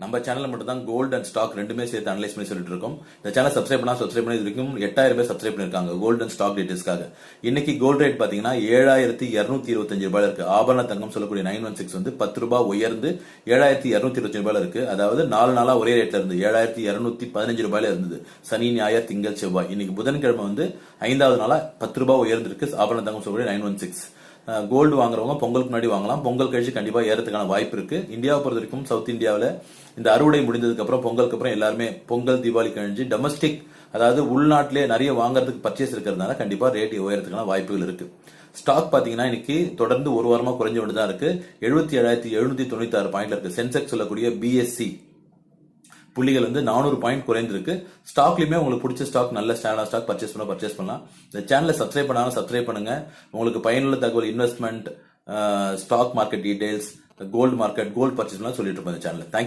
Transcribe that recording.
நம்ம சேனல்ல மட்டும் தான் கோல்ட் அண்ட் ஸ்டாக் ரெண்டுமே சேர்த்து அனலைஸ் பண்ணி சொல்லிட்டு இருக்கோம். இந்த சேனல் சப்ஸ்கிரைப் பண்ணி வரைக்கும் 8000 பேர் சப்ஸ்கிரைப் பண்ணிருக்காங்க கோல்ட் அண்ட் ஸ்டாக் டீடைல்ஸ்க்காக. இன்னைக்கு கோல்ட் ரேட் பாத்தீங்கன்னா 7225 ரூபாயில இருக்கு. ஆபரண தங்கம் சொல்லக்கூடிய 916 வந்து 10 ரூபாய் உயர்ந்து 7225 ரூபாயில இருக்கு. அதாவது 4 நாளா ஒரே ரேட்ல இருந்து 7215 ரூபாயில இருந்தது. சனி ஞாயிறு திங்கள் செவ்வாய். இன்னைக்கு புதன்கிழமை வந்து 5வது நாளா 10 ரூபாய் உயர்ந்திருக்கு. ஆபரண தங்கம் சொல்லக்கூடிய 916. கோல்டு வாங்குறவங்க பொங்கலுக்கு முன்னாடி வாங்கலாம். பொங்கல் கழிச்சு கண்டிப்பா ஏறதுக்கான வாய்ப்பு இருக்கு. இந்தியாவை பொறுத்த வரைக்கும் சவுத் இந்தியாவில இந்த அறுவடை முடிந்ததுக்கு அப்புறம் பொங்கலுக்கு அப்புறம் எல்லாருமே பொங்கல் தீபாவளி கழிஞ்சு டொமஸ்டிக் அதாவது உள்நாட்டிலே நிறைய வாங்குறதுக்கு பர்ச்சேஸ் இருக்கிறதுனால கண்டிப்பா ரேட் உயரத்துக்கான வாய்ப்புகள் இருக்கு. ஸ்டாக் பாத்தீங்கன்னா இன்னைக்கு தொடர்ந்து ஒரு வாரமா குறைஞ்சு கொண்டு தான் இருக்கு. 77,796 பாயிண்ட்ல இருக்கு. சென்செக்ஸ் சொல்லக்கூடிய பிஎஸ்சி புள்ளிகள் வந்து 400 பாயிண்ட் குறைந்திருக்கு. ஸ்டாக்லயுமே உங்களுக்கு பிடிச்ச ஸ்டாக் நல்ல ஸ்டாண்டர்ட் ஸ்டாக் பர்ச்சேஸ் பண்ணலாம். இந்த சேனலை சப்ஸ்கிரைப் பண்ணாலும் சப்ஸ்கிரைப் பண்ணுங்க. உங்களுக்கு பயனுள்ள தகவல் investment, stock market details, gold market, gold purchase சொல்லிட்டு இருப்போம் இந்த சேனல். தேங்க்யூ.